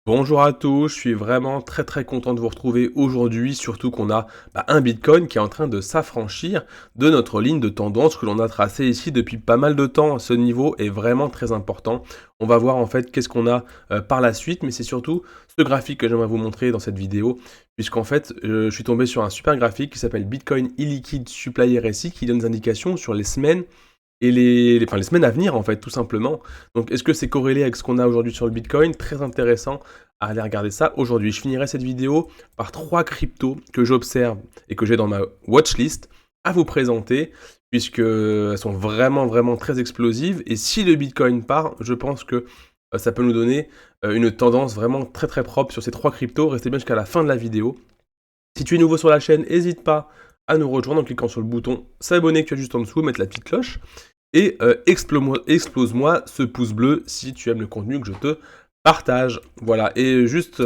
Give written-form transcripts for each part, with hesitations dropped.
Bonjour à tous, je suis vraiment très content de vous retrouver aujourd'hui, surtout qu'on a un Bitcoin qui est en train de s'affranchir de notre ligne de tendance que l'on a tracée ici depuis pas mal de temps. Ce niveau est vraiment très important. On va voir en fait qu'est-ce qu'on a par la suite, mais c'est surtout ce graphique que j'aimerais vous montrer dans cette vidéo, puisqu'en fait je suis tombé sur un super graphique qui s'appelle Bitcoin Illiquid Supply RSI qui donne des indications sur les semaines et les semaines à venir, en fait, tout simplement. Donc, est-ce que c'est corrélé avec ce qu'on a aujourd'hui sur le Bitcoin? Très intéressant à aller regarder ça aujourd'hui. Je finirai cette vidéo par 3 cryptos que j'observe et que j'ai dans ma watchlist à vous présenter, puisqu'elles sont vraiment très explosives. Et si le Bitcoin part, je pense que ça peut nous donner une tendance vraiment très propre sur ces 3 cryptos. Restez bien jusqu'à la fin de la vidéo. Si tu es nouveau sur la chaîne, n'hésite pas à nous rejoindre en cliquant sur le bouton s'abonner que tu as juste en dessous, mettre la petite cloche. Et explose-moi ce pouce bleu si tu aimes le contenu que je te partage. Voilà, et juste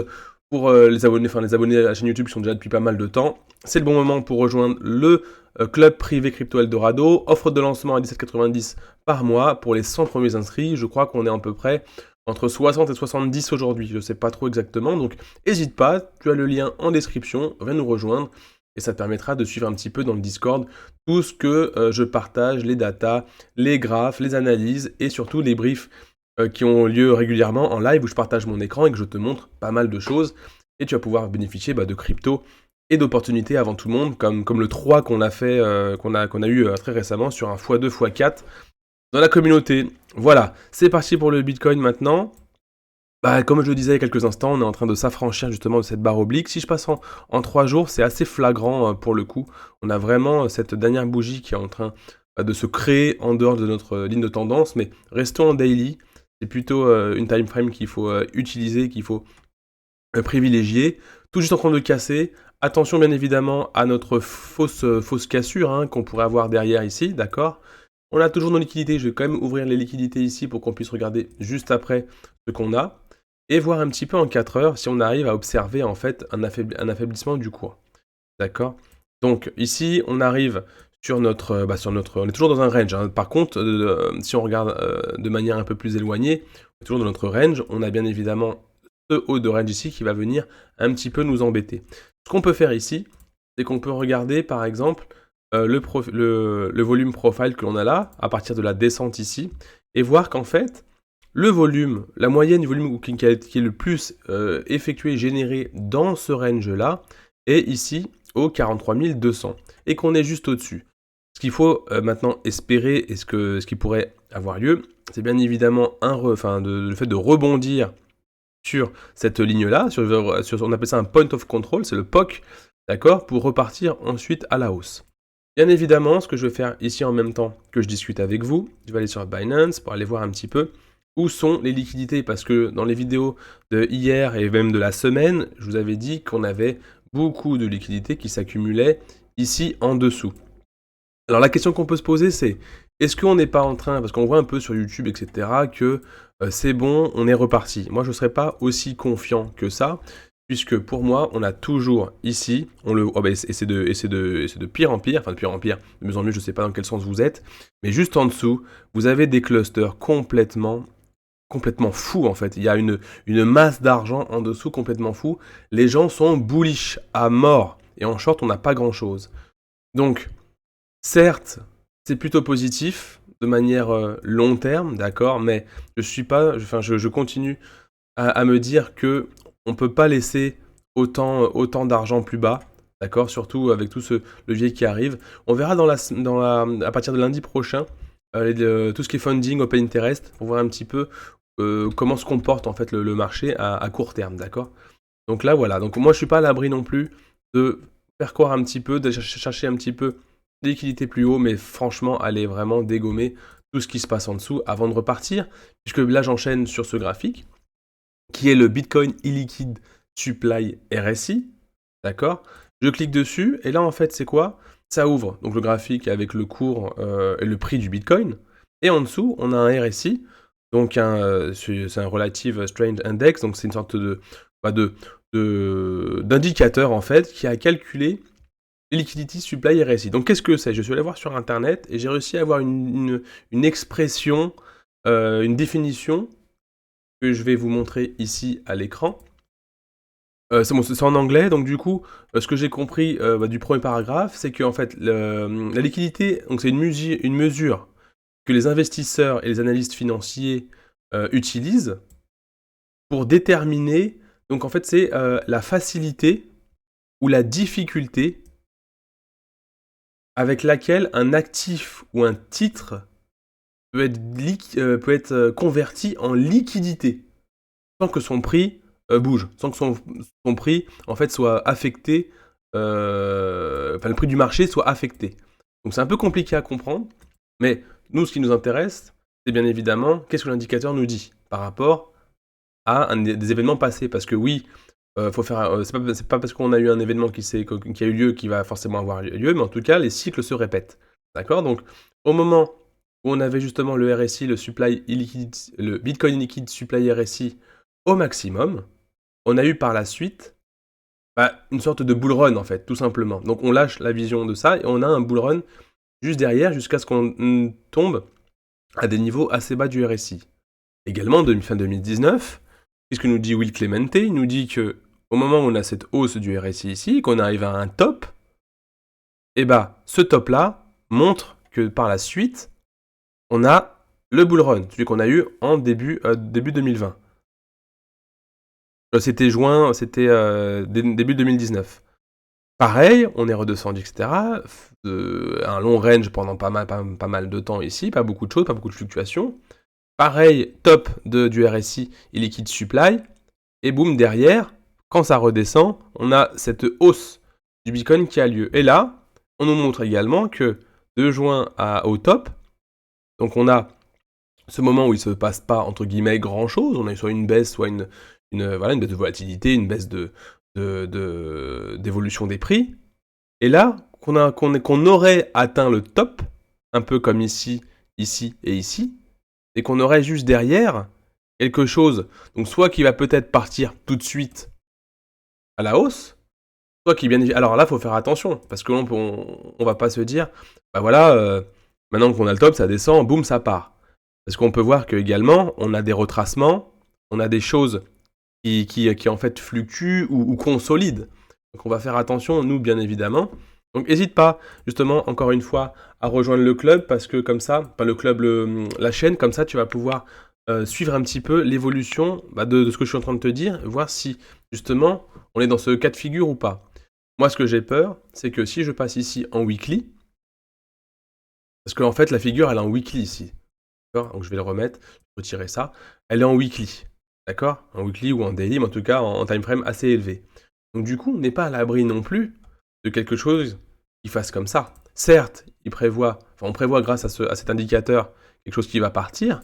pour les abonnés à la chaîne YouTube qui sont déjà depuis pas mal de temps, c'est le bon moment pour rejoindre le club privé Crypto Eldorado. Offre de lancement à 17,90 par mois pour les 100 premiers inscrits. Je crois qu'on est à peu près entre 60 et 70 aujourd'hui, je ne sais pas trop exactement. Donc n'hésite pas, tu as le lien en description, viens nous rejoindre. Et ça te permettra de suivre un petit peu dans le Discord tout ce que je partage, les datas, les graphes, les analyses et surtout les briefs qui ont lieu régulièrement en live où je partage mon écran et que je te montre pas mal de choses. Et tu vas pouvoir bénéficier de crypto et d'opportunités avant tout le monde, comme le 3 qu'on a fait, qu'on a eu très récemment sur un x2, x4 dans la communauté. Voilà, c'est parti pour le Bitcoin maintenant. Comme je le disais il y a quelques instants, on est en train de s'affranchir justement de cette barre oblique. Si je passe en 3 jours, c'est assez flagrant pour le coup. On a vraiment cette dernière bougie qui est en train de se créer en dehors de notre ligne de tendance, mais restons en daily. C'est plutôt une time frame qu'il faut utiliser, qu'il faut privilégier. Tout juste en train de casser. Attention bien évidemment à notre fausse cassure qu'on pourrait avoir derrière ici, d'accord? On a toujours nos liquidités, je vais quand même ouvrir les liquidités ici pour qu'on puisse regarder juste après ce qu'on a et voir un petit peu en 4 heures si on arrive à observer en fait un affaiblissement du cours. D'accord? Donc ici, on arrive sur notre, on est toujours dans un range. Par contre, si on regarde de manière un peu plus éloignée, on est toujours dans notre range. On a bien évidemment ce haut de range ici qui va venir un petit peu nous embêter. Ce qu'on peut faire ici, c'est qu'on peut regarder par exemple le volume profile que l'on a là, à partir de la descente ici, et voir qu'en fait, le volume, la moyenne du volume qui est le plus effectué, généré dans ce range-là, est ici au 43 200, et qu'on est juste au-dessus. Ce qu'il faut maintenant espérer, et ce qui pourrait avoir lieu, c'est bien évidemment le fait de rebondir sur cette ligne-là, on appelle ça un point of control, c'est le POC, d'accord, pour repartir ensuite à la hausse. Bien évidemment, ce que je vais faire ici en même temps que je discute avec vous, je vais aller sur Binance pour aller voir un petit peu où sont les liquidités, parce que dans les vidéos de hier et même de la semaine, je vous avais dit qu'on avait beaucoup de liquidités qui s'accumulaient ici en dessous. Alors la question qu'on peut se poser, c'est est-ce qu'on n'est pas en train, parce qu'on voit un peu sur YouTube, etc., que c'est bon, on est reparti. Moi, je ne serais pas aussi confiant que ça, puisque pour moi, on a toujours ici, et c'est de pire en pire, de mieux en mieux, je ne sais pas dans quel sens vous êtes, mais juste en dessous, vous avez des clusters complètement fous en fait. Il y a une masse d'argent en dessous complètement fou. Les gens sont bullish à mort, et en short, on n'a pas grand-chose. Donc, certes, c'est plutôt positif de manière long terme, d'accord, mais je continue à me dire que on peut pas laisser autant d'argent plus bas, d'accord, surtout avec tout ce levier qui arrive. On verra à partir de lundi prochain tout ce qui est funding, open interest, pour voir un petit peu comment se comporte en fait le marché à court terme, d'accord. Donc là voilà, donc moi je suis pas à l'abri non plus de faire croire un petit peu, de chercher un petit peu des liquidités plus haut, mais franchement, aller vraiment dégommer tout ce qui se passe en dessous avant de repartir, puisque là j'enchaîne sur ce graphique, qui est le Bitcoin Illiquid Supply RSI, d'accord? Je clique dessus, et là en fait c'est quoi? Ça ouvre, donc le graphique avec le cours et le prix du Bitcoin, et en dessous on a un RSI, donc c'est un Relative Strange Index, donc c'est une sorte d'indicateur en fait qui a calculé Liquidity Supply RSI. Donc qu'est-ce que c'est? Je suis allé voir sur internet et j'ai réussi à avoir une expression, une définition que je vais vous montrer ici à l'écran. C'est bon, c'est en anglais, donc du coup, ce que j'ai compris du premier paragraphe, c'est que en fait, la liquidité, donc c'est une mesure que les investisseurs et les analystes financiers utilisent pour déterminer, donc en fait, c'est la facilité ou la difficulté avec laquelle un actif ou un titre peut être converti en liquidité sans que son prix bouge, sans que son prix en fait soit affecté, enfin le prix du marché soit affecté. Donc c'est un peu compliqué à comprendre, mais nous ce qui nous intéresse, c'est bien évidemment qu'est-ce que l'indicateur nous dit par rapport à des événements passés, parce que oui, faut faire, c'est pas parce qu'on a eu un événement qui a eu lieu qui va forcément avoir lieu, mais en tout cas les cycles se répètent, d'accord? Donc au moment où on avait justement le RSI, le Bitcoin liquide supply RSI au maximum, on a eu par la suite une sorte de bull run en fait, tout simplement. Donc on lâche la vision de ça et on a un bull run juste derrière jusqu'à ce qu'on tombe à des niveaux assez bas du RSI. Également, fin 2019, qu'est-ce que nous dit Will Clemente? Il nous dit que au moment où on a cette hausse du RSI ici, qu'on arrive à un top, et ce top-là montre que par la suite, on a le bull run, celui qu'on a eu en début 2020. C'était début 2019. Pareil, on est redescendu, etc. Un long range pendant pas mal de temps ici, pas beaucoup de choses, pas beaucoup de fluctuations. Pareil, top du RSI et liquid supply. Et boum, derrière, quand ça redescend, on a cette hausse du Bitcoin qui a lieu. Et là, on nous montre également que de juin au top, donc on a ce moment où il ne se passe pas, entre guillemets, grand-chose. On est soit une baisse, soit une baisse de volatilité, une baisse d'évolution des prix. Et là, qu'on aurait atteint le top, un peu comme ici, ici et ici, et qu'on aurait juste derrière quelque chose, donc soit qui va peut-être partir tout de suite à la hausse, soit qui bien... Alors là, il faut faire attention, parce que on va pas se dire, voilà, maintenant qu'on a le top, ça descend, boum, ça part. Parce qu'on peut voir que également, on a des retracements, on a des choses qui en fait fluctuent ou consolident. Donc on va faire attention, nous, bien évidemment. Donc n'hésite pas, justement, encore une fois, à rejoindre le club, parce que comme ça, pas le club, la chaîne, comme ça, tu vas pouvoir suivre un petit peu l'évolution de ce que je suis en train de te dire, voir si, justement, on est dans ce cas de figure ou pas. Moi, ce que j'ai peur, c'est que si je passe ici en weekly, parce qu'en fait, la figure, elle est en weekly ici. D'accord? Donc je vais le remettre, retirer ça. Elle est en weekly. D'accord? En weekly ou en daily, mais en tout cas en time frame assez élevé. Donc du coup, on n'est pas à l'abri non plus de quelque chose qui fasse comme ça. Certes, on prévoit grâce à cet indicateur quelque chose qui va partir,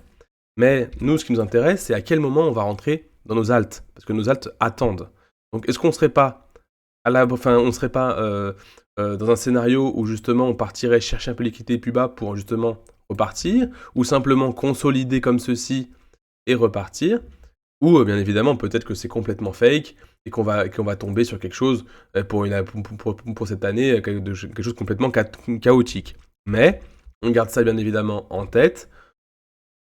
mais nous, ce qui nous intéresse, c'est à quel moment on va rentrer dans nos alts, parce que nos alts attendent. Donc est-ce qu'on ne serait pas dans un scénario où justement on partirait chercher un peu l'équité plus bas pour justement repartir, ou simplement consolider comme ceci et repartir, ou bien évidemment peut-être que c'est complètement fake et qu'on va tomber sur quelque chose pour cette année, quelque chose de complètement chaotique. Mais on garde ça bien évidemment en tête.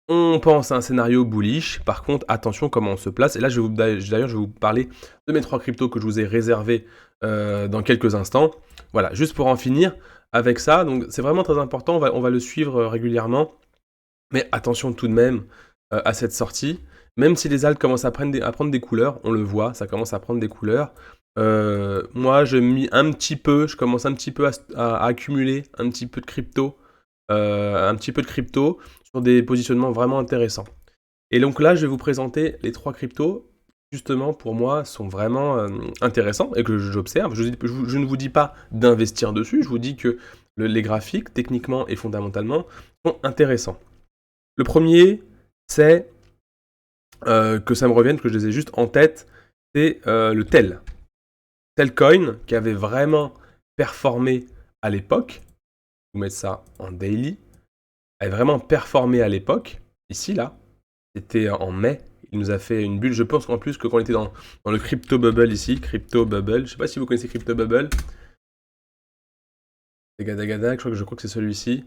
On pense à un scénario bullish, par contre attention comment on se place, et là d'ailleurs je vais vous parler de mes 3 cryptos que je vous ai réservés dans quelques instants. Voilà, juste pour en finir avec ça, donc c'est vraiment très important, on va le suivre régulièrement, mais attention tout de même à cette sortie, même si les alts commencent à prendre des couleurs, on le voit, ça commence à prendre des couleurs. Moi je commence un petit peu à accumuler un petit peu de crypto, sur des positionnements vraiment intéressants. Et donc là, je vais vous présenter les 3 cryptos, justement, pour moi, sont vraiment intéressants et que j'observe. Je ne vous dis pas d'investir dessus, je vous dis que les graphiques, techniquement et fondamentalement, sont intéressants. Le premier, c'est que ça me revienne, que je les ai juste en tête, c'est le TEL. Telcoin, qui avait vraiment performé à l'époque. Je vais vous mettre ça en daily. Avait vraiment performé à l'époque, ici, là. C'était en mai. Il nous a fait une bulle. Je pense qu'en plus que quand on était dans le Crypto Bubble ici, Crypto Bubble, je sais pas si vous connaissez Crypto Bubble. C'est Gada Gada, je crois que c'est celui-ci.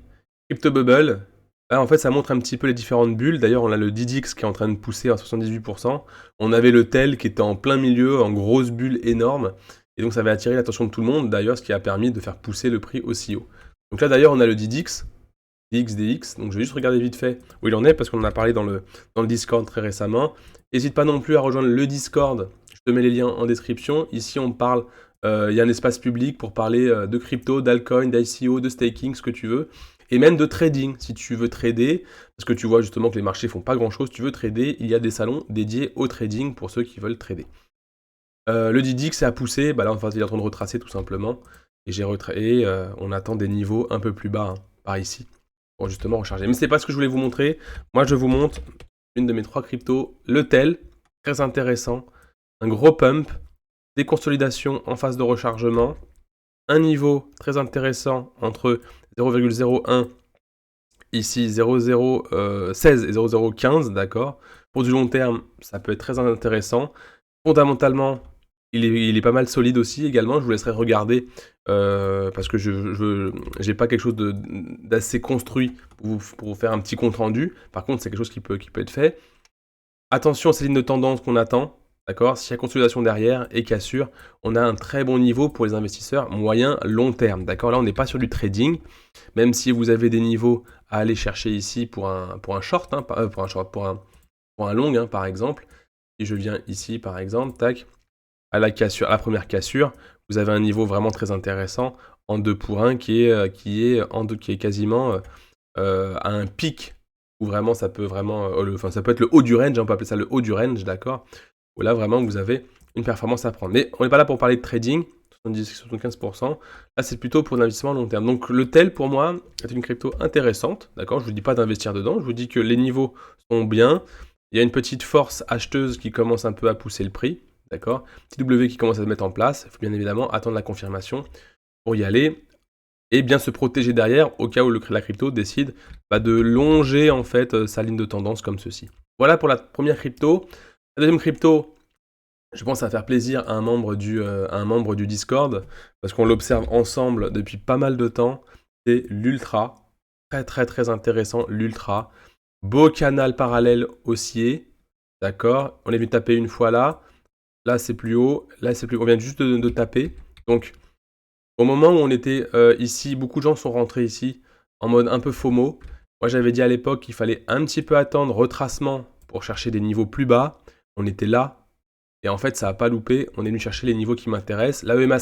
Crypto Bubble, Là, en fait, ça montre un petit peu les différentes bulles. D'ailleurs, on a le DDX qui est en train de pousser à 78%. On avait le TEL qui était en plein milieu, en grosse bulle énorme. Et donc, ça avait attiré l'attention de tout le monde, d'ailleurs, ce qui a permis de faire pousser le prix aussi haut. Donc là, d'ailleurs, on a le DDX, DXDX. Donc, je vais juste regarder vite fait où il en est, parce qu'on en a parlé dans le Discord très récemment. N'hésite pas non plus à rejoindre le Discord. Je te mets les liens en description. Ici, on parle, il y a un espace public pour parler de crypto, d'altcoin, d'ICO, de staking, ce que tu veux. Et même de trading, si tu veux trader, parce que tu vois justement que les marchés font pas grand chose, tu veux trader, il y a des salons dédiés au trading pour ceux qui veulent trader. Le DDX c'est à pousser, bah là en fait il est en train de retracer tout simplement, et on attend des niveaux un peu plus bas, hein, par ici, pour justement recharger. Mais c'est pas ce que je voulais vous montrer, moi je vous montre une de mes 3 cryptos, le TEL, très intéressant, un gros pump, des consolidations en phase de rechargement, un niveau très intéressant entre 0,01 ici 0,016 et 0,015, d'accord. Pour du long terme, ça peut être très intéressant. Fondamentalement, il est pas mal solide aussi également. Je vous laisserai regarder parce que je n'ai pas quelque chose d'assez construit pour vous faire un petit compte rendu. Par contre, c'est quelque chose qui peut être fait. Attention à ces lignes de tendance qu'on attend. D'accord. S'il y a consolidation derrière et cassure, on a un très bon niveau pour les investisseurs moyen long terme. D'accord. Là, on n'est pas sur du trading, même si vous avez des niveaux à aller chercher ici pour un short, hein, pour un long, hein, par exemple. Si je viens ici, par exemple, tac, à la cassure, à la première cassure, vous avez un niveau vraiment très intéressant en 2 pour 1 qui est quasiment à un pic où vraiment ça peut vraiment, ça peut être le haut du range, on peut appeler ça le haut du range, d'accord. Où là vraiment vous avez une performance à prendre. Mais on n'est pas là pour parler de trading, 70-75%. Là c'est plutôt pour l'investissement à long terme. Donc le TEL pour moi est une crypto intéressante, d'accord. Je vous dis pas d'investir dedans, je vous dis que les niveaux sont bien. Il y a une petite force acheteuse qui commence un peu à pousser le prix, d'accord. TW qui commence à se mettre en place. Il faut bien évidemment attendre la confirmation pour y aller et bien se protéger derrière au cas où la crypto décide de longer en fait sa ligne de tendance comme ceci. Voilà pour la première crypto. La deuxième crypto, je pense à faire plaisir à un membre du Discord, parce qu'on l'observe ensemble depuis pas mal de temps, c'est l'Ultra. Très très très intéressant, l'Ultra. Beau canal parallèle haussier, d'accord. On est venu taper une fois là c'est plus haut, là c'est plus haut. On vient juste de taper, donc au moment où on était ici, beaucoup de gens sont rentrés ici en mode un peu FOMO. Moi j'avais dit à l'époque qu'il fallait un petit peu attendre retracement pour chercher des niveaux plus bas. On était là, et en fait ça n'a pas loupé. On est venu chercher les niveaux qui m'intéressent. La EMA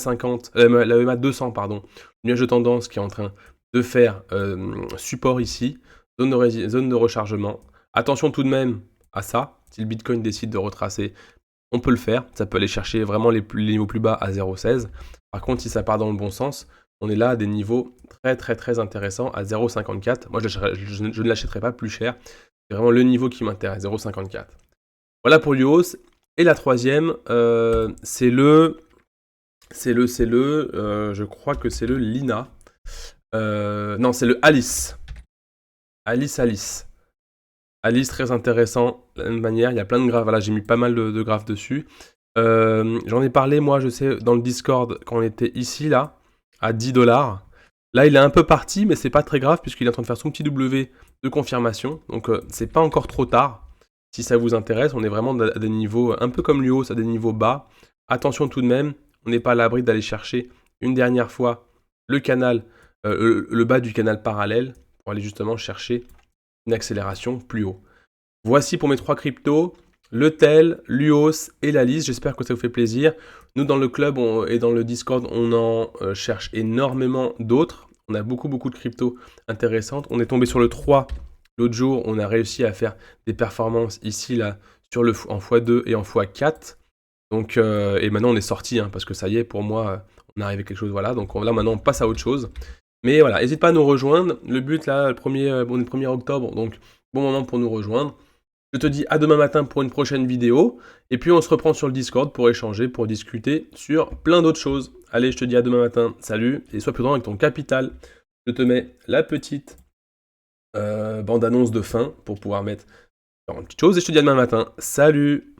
200, pardon, nuage de tendance qui est en train de faire support ici, zone de rechargement. Attention tout de même à ça, si le Bitcoin décide de retracer, on peut le faire, ça peut aller chercher vraiment les niveaux plus bas à 0,16. Par contre, si ça part dans le bon sens, on est là à des niveaux très très très intéressants à 0,54. Moi, je ne l'achèterai pas plus cher. C'est vraiment le niveau qui m'intéresse, 0,54. Voilà pour l'UOS. Et la troisième, je crois que c'est le Lina. Non, c'est le Alice. Alice. Alice, très intéressant, de la même manière, il y a plein de graphes, voilà, j'ai mis pas mal de graphes dessus. J'en ai parlé, moi, je sais, dans le Discord, quand on était ici, là, à 10$. Là, il est un peu parti, mais c'est pas très grave, puisqu'il est en train de faire son petit W de confirmation, donc c'est pas encore trop tard. Si ça vous intéresse, on est vraiment à des niveaux, un peu comme l'UOS, à des niveaux bas. Attention tout de même, on n'est pas à l'abri d'aller chercher une dernière fois le canal, le bas du canal parallèle, pour aller justement chercher une accélération plus haut. Voici pour mes 3 cryptos, le TEL, l'UOS et la liste. J'espère que ça vous fait plaisir. Nous, dans le club et dans le Discord, on en cherche énormément d'autres. On a beaucoup de cryptos intéressantes. On est tombé sur le 3 l'autre jour. On a réussi à faire des performances ici, là, en x2 et en x4. Donc, et maintenant, on est sorti, hein, parce que ça y est, pour moi, on est arrivé à quelque chose. Voilà, donc là, maintenant, on passe à autre chose. Mais voilà, n'hésite pas à nous rejoindre. Le but, là, on est le 1er octobre, donc bon moment pour nous rejoindre. Je te dis à demain matin pour une prochaine vidéo. Et puis, on se reprend sur le Discord pour échanger, pour discuter sur plein d'autres choses. Allez, je te dis à demain matin. Salut, et sois prudent avec ton capital. Je te mets la petite bande-annonce de fin pour pouvoir mettre une petite chose. Et je te dis à demain matin. Salut!